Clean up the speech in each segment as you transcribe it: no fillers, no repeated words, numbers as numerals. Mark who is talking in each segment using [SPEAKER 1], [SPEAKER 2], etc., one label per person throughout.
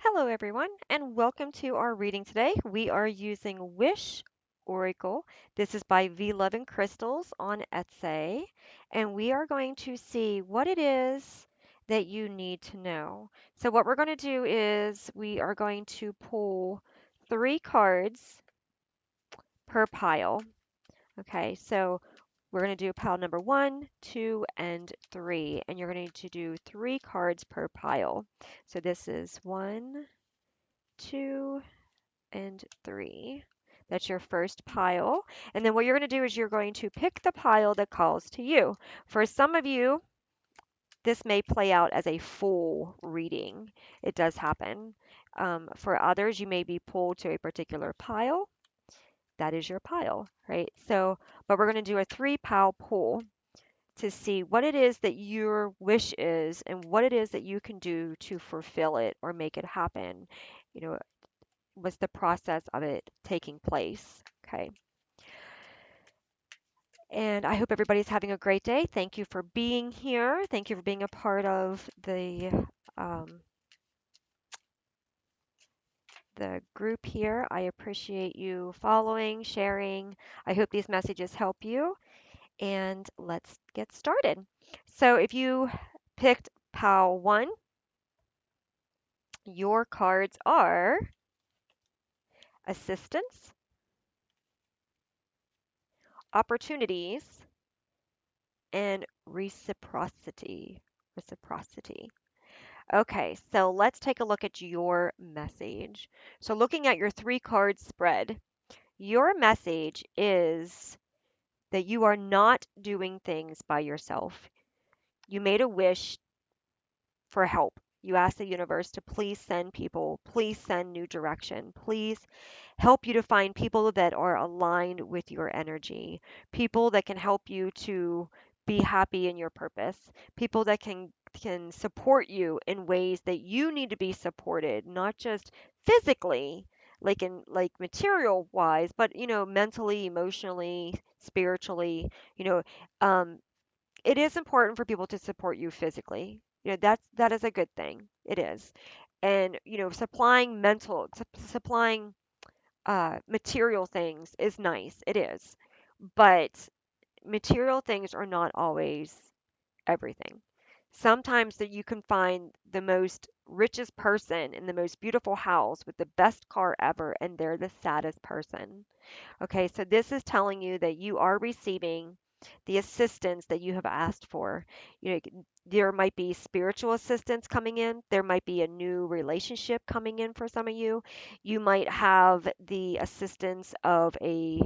[SPEAKER 1] Hello, everyone, and welcome to our reading today. We are using Wish Oracle. This is by VLoveCrystals on Etsy, and we are going to see what it is that you need to know. So, what we're going to do is we are going to pull three cards per pile. Okay, so we're going to do pile number one, two, and three, and you're going to do three cards per pile. So, this is one, two, and three. That's your first pile. And then what you're going to do is you're going to pick the pile that calls to you. For some of you, this may play out as a full reading. It does happen. For others, you may be pulled to a particular pile. That is your pile, right? So, but we're going to do a three pile pull to see what it is that your wish is and what it is that you can do to fulfill it or make it happen. You know, was the process of it taking place. Okay. And I hope everybody's having a great day. Thank you for being here. Thank you for being a part of um, the group here. I appreciate you following, sharing. I hope these messages help you. And let's get started. So if you picked POW 1, your cards are assistance, opportunities, and reciprocity. Reciprocity. Okay, so let's take a look at your message. So, looking at your three card spread, your message is that you are not doing things by yourself. You made a wish for help. You asked the universe to please send people, please send new direction, please help you to find people that are aligned with your energy, people that can help you to be happy in your purpose, people that can support you in ways that you need to be supported, not just physically, like material wise, but mentally, emotionally, spiritually, you know, um, it is important for people to support you physically. That is a good thing. It is. And supplying material things is nice. It is. But material things are not always everything. Sometimes that you can find the most richest person in the most beautiful house with the best car ever, and they're the saddest person. Okay, so this is telling you that you are receiving the assistance that you have asked for. There might be spiritual assistance coming in. There might be a new relationship coming in for some of you. You might have the assistance of a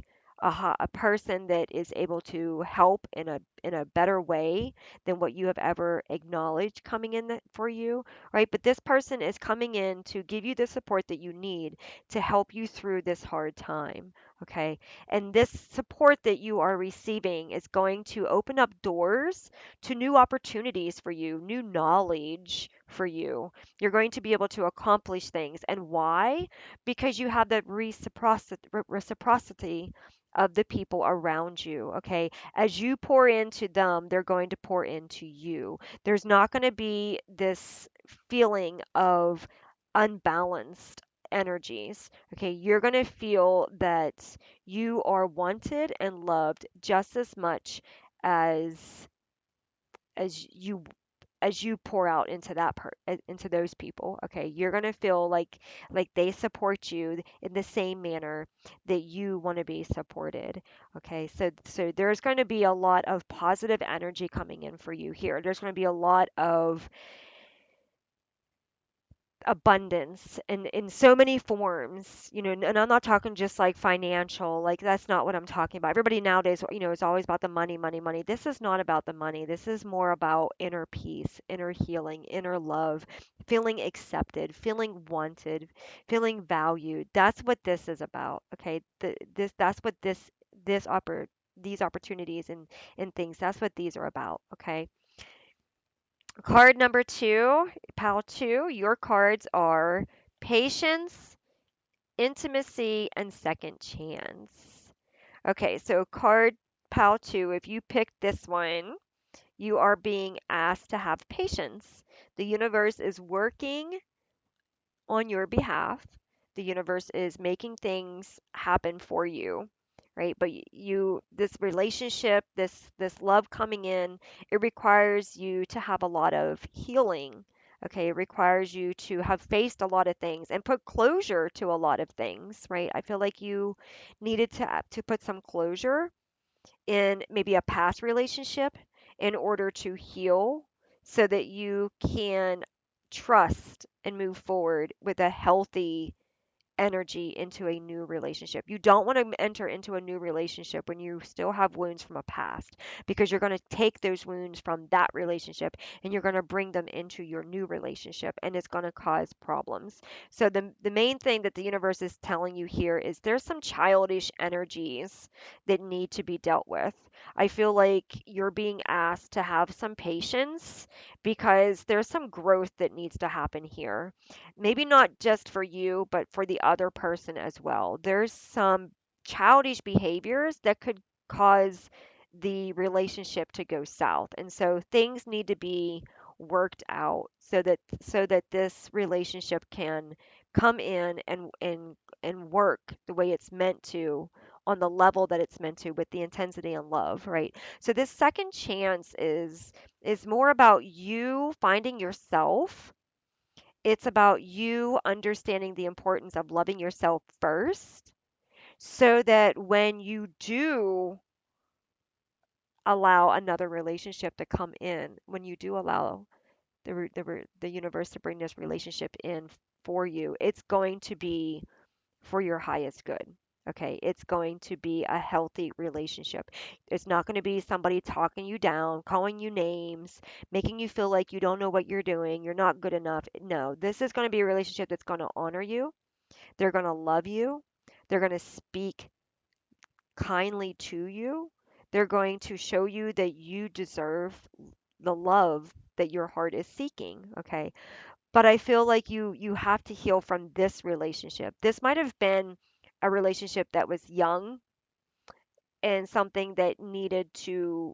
[SPEAKER 1] person that is able to help in a better way than what you have ever acknowledged coming in for you, right? But this person is coming in to give you the support that you need to help you through this hard time. Okay. And this support that you are receiving is going to open up doors to new opportunities for you, new knowledge for you. You're going to be able to accomplish things. And why? Because you have that reciprocity of the people around you. Okay. As you pour into them, they're going to pour into you. There's not going to be this feeling of unbalanced energies. Okay, you're going to feel that you are wanted and loved just as much as as you as you pour out into into those people. Okay, you're going to feel like they support you in the same manner that you want to be supported. Okay, so there's going to be a lot of positive energy coming in for you here. There's going to be a lot of abundance in so many forms, and I'm not talking just like financial, like that's not what I'm talking about. Everybody nowadays, is always about the money, money, money. This is not about the money. This is more about inner peace, inner healing, inner love, feeling accepted, feeling wanted, feeling valued. That's what this is about. Okay. That's what these opportunities and things, that's what these are about. Okay. Card number two, pile two, your cards are patience, intimacy, and second chance. Okay, so card pile two, if you pick this one, you are being asked to have patience. The universe is working on your behalf. The universe is making things happen for you, right? But this relationship, this love coming in, it requires you to have a lot of healing. Okay, it requires you to have faced a lot of things and put closure to a lot of things, right? I feel like you needed to put some closure in maybe a past relationship in order to heal so that you can trust and move forward with a healthy energy into a new relationship. You don't want to enter into a new relationship when you still have wounds from a past because you're going to take those wounds from that relationship and you're going to bring them into your new relationship and it's going to cause problems. So the main thing that the universe is telling you here is there's some childish energies that need to be dealt with. I feel like you're being asked to have some patience because there's some growth that needs to happen here, maybe not just for you, but for the other person as well. There's some childish behaviors that could cause the relationship to go south. And so things need to be worked out so that this relationship can come in and work the way it's meant to on the level that it's meant to with the intensity and love, right? So this second chance is more about you finding yourself. It's about you understanding the importance of loving yourself first so that when you do allow another relationship to come in, when you do allow the universe to bring this relationship in for you, it's going to be for your highest good. Okay, it's going to be a healthy relationship. It's not going to be somebody talking you down, calling you names, making you feel like you don't know what you're doing, you're not good enough. No, this is going to be a relationship that's going to honor you. They're going to love you. They're going to speak kindly to you. They're going to show you that you deserve the love that your heart is seeking. Okay, but I feel like you have to heal from this relationship. This might have been a relationship that was young and something that needed to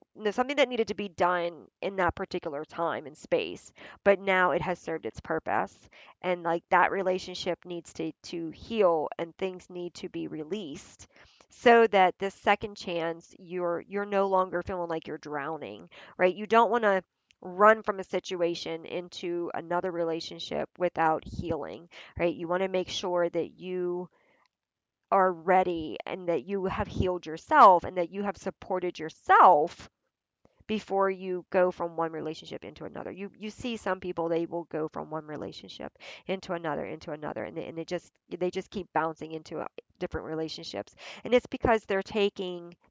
[SPEAKER 1] be done in that particular time and space, but now it has served its purpose, and like that relationship needs to heal and things need to be released so that this second chance you're no longer feeling like you're drowning, right? You don't want to run from a situation into another relationship without healing, right? You want to make sure that you are ready and that you have healed yourself and that you have supported yourself before you go from one relationship into another. You see some people, they will go from one relationship into another, and they just keep bouncing into different relationships. And it's because they're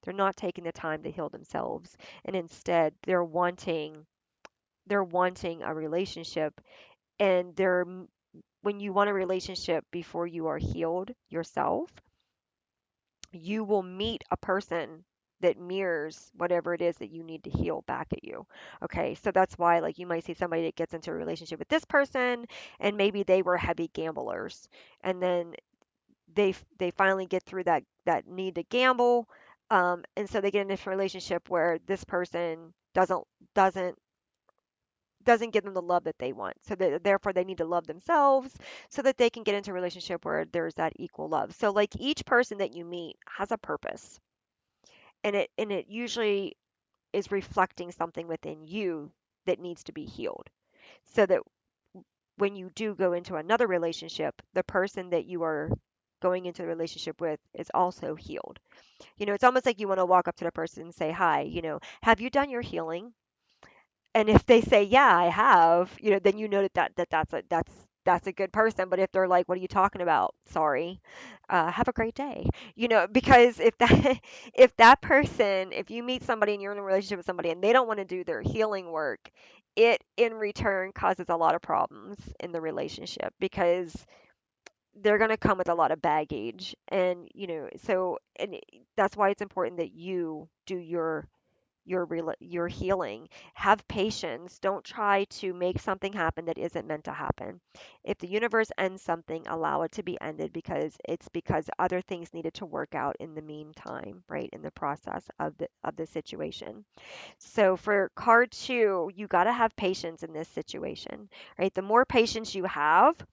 [SPEAKER 1] not taking the time to heal themselves, and instead they're wanting a relationship, and when you want a relationship before you are healed yourself, you will meet a person that mirrors whatever it is that you need to heal back at you. Okay, so that's why, like, you might see somebody that gets into a relationship with this person, and maybe they were heavy gamblers, and then they finally get through that need to gamble, and so they get in this relationship where this person doesn't doesn't give them the love that they want. So therefore they need to love themselves so that they can get into a relationship where there's that equal love. So like each person that you meet has a purpose, and it usually is reflecting something within you that needs to be healed. So that when you do go into another relationship, the person that you are going into the relationship with is also healed. It's almost like you want to walk up to the person and say, "Hi, have you done your healing?" And if they say, "Yeah, I have," then you know that's a good person. But if they're like, "What are you talking about? Sorry. Have a great day." Because if you meet somebody and you're in a relationship with somebody and they don't want to do their healing work, it in return causes a lot of problems in the relationship because they're going to come with a lot of baggage. And that's why it's important that you do your healing. Have patience. Don't try to make something happen that isn't meant to happen. If the universe ends something, allow it to be ended because other things needed to work out in the meantime, right? In the process of the situation. So for card 2, you got to have patience in this situation, right? The more patience you have,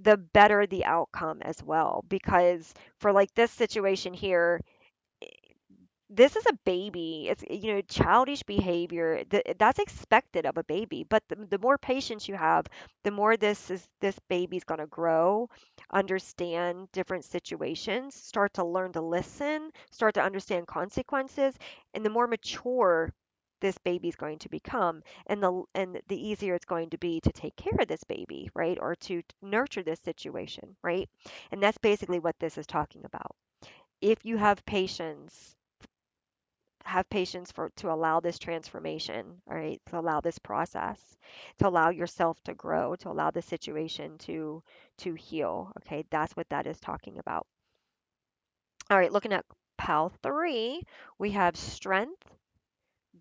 [SPEAKER 1] the better the outcome as well. Because for like this situation here, this is a baby. It's, childish behavior. That's expected of a baby. But the more patience you have, the more this baby's going to grow, understand different situations, start to learn to listen, start to understand consequences, and the more mature this baby's going to become, and the easier it's going to be to take care of this baby, right? Or to nurture this situation, right? And that's basically what this is talking about. If you have patience for to allow this transformation, all right, to allow this process, to allow yourself to grow, to allow the situation to heal. Okay, that's what that is talking about. All right, looking at pile 3, we have strength,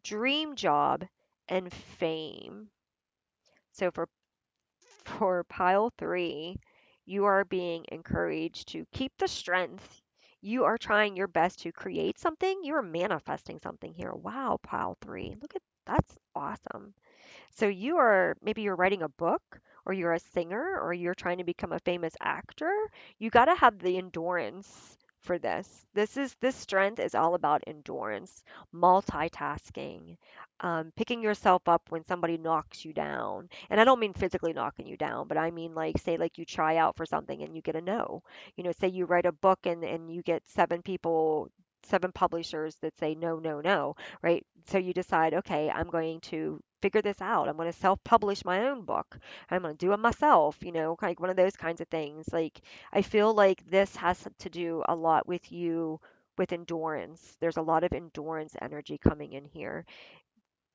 [SPEAKER 1] dream job, and fame. So for pile 3, you are being encouraged to keep the strength. You are trying your best to create something. You are manifesting something here. Wow, pile 3. Look at that's awesome. So maybe you're writing a book, or you're a singer, or you're trying to become a famous actor. You got to have the endurance for this. This strength is all about endurance, multitasking, picking yourself up when somebody knocks you down. And I don't mean physically knocking you down, but I mean like, say like you try out for something and you get a no. Say you write a book and you get seven publishers that say no, no, no, right? So you decide, okay, I'm going to figure this out. I'm going to self-publish my own book. I'm going to do it myself, like one of those kinds of things. Like, I feel like this has to do a lot with you with endurance. There's a lot of endurance energy coming in here.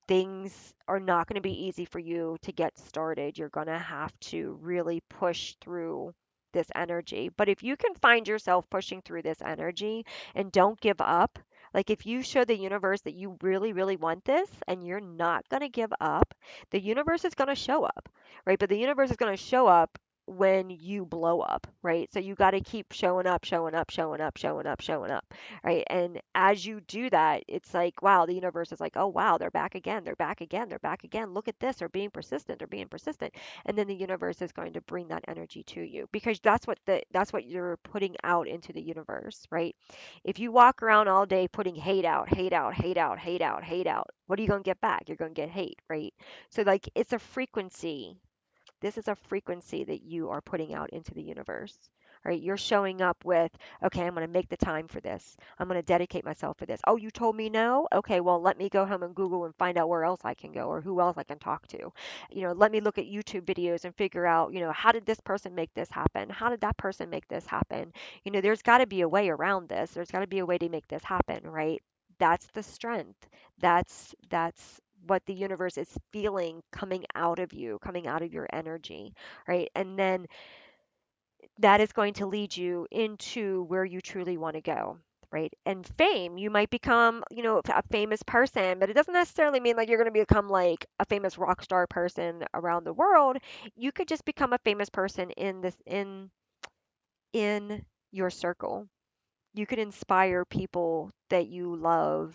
[SPEAKER 1] Things are not going to be easy for you to get started. You're going to have to really push through this energy. But if you can find yourself pushing through this energy and don't give up, like if you show the universe that you really, really want this and you're not going to give up, the universe is going to show up, right? But the universe is going to show up when you blow up, right? So you got to keep showing up, showing up, showing up, showing up, showing up, right? And as you do that, it's like, wow, the universe is like, oh, wow, they're back again. They're back again. They're back again. Look at this. They're being persistent. They're being persistent. And then the universe is going to bring that energy to you because that's what you're putting out into the universe, right? If you walk around all day putting hate out, hate out, hate out, hate out, hate out, what are you going to get back? You're going to get hate, right? So like it's a frequency. This is a frequency that you are putting out into the universe. Right? You're showing up with, okay, I'm going to make the time for this. I'm going to dedicate myself for this. Oh, you told me no? Okay, well, let me go home and Google and find out where else I can go or who else I can talk to. Let me look at YouTube videos and figure out, how did this person make this happen? How did that person make this happen? There's got to be a way around this. There's got to be a way to make this happen, right? That's the strength. That's what the universe is feeling coming out of you, coming out of your energy, right? And then that is going to lead you into where you truly want to go. Right. And fame, you might become, a famous person, but it doesn't necessarily mean like you're going to become like a famous rock star person around the world. You could just become a famous person in your circle. You could inspire people that you love,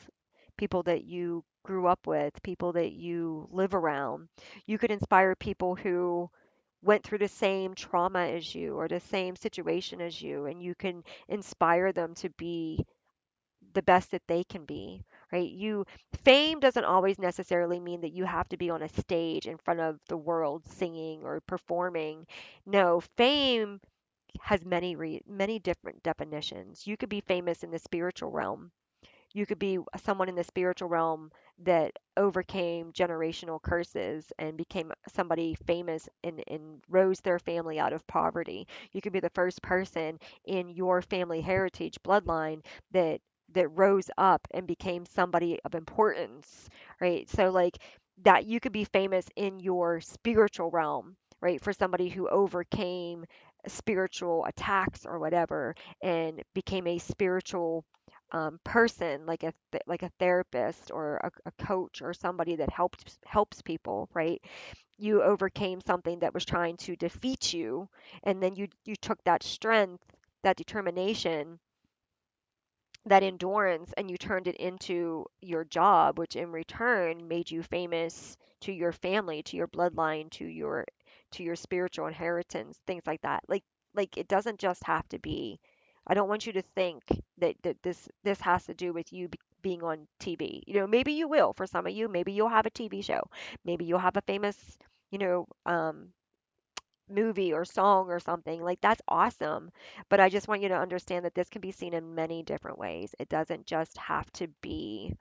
[SPEAKER 1] people that you grew up with, people that you live around. You could inspire people who went through the same trauma as you or the same situation as you, and you can inspire them to be the best that they can be, right? Fame doesn't always necessarily mean that you have to be on a stage in front of the world singing or performing. No, fame has many different definitions. You could be famous in the spiritual realm. You could be someone in the spiritual realm that overcame generational curses and became somebody famous and rose their family out of poverty. You could be the first person in your family heritage bloodline that rose up and became somebody of importance, right? So like that you could be famous in your spiritual realm, right? For somebody who overcame spiritual attacks or whatever and became a spiritual person, like a therapist or a coach or somebody that helps people, right? You overcame something that was trying to defeat you, and then you took that strength, that determination, that endurance, and you turned it into your job, which in return made you famous to your family, to your bloodline, to your spiritual inheritance, things like that. Like it doesn't just have to be. I don't want you to think that this has to do with you being on TV. Maybe you will for some of you. Maybe you'll have a TV show. Maybe you'll have a famous, you know, um, movie or song or something. Like that's awesome. But I just want you to understand that this can be seen in many different ways. It doesn't just have to be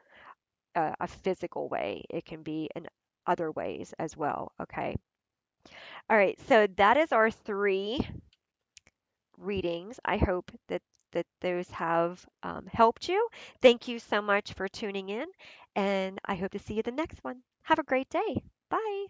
[SPEAKER 1] a physical way. It can be in other ways as well. Okay. All right. So that is our three readings. I hope that those have helped you. Thank you so much for tuning in, and I hope to see you the next one. Have a great day. Bye.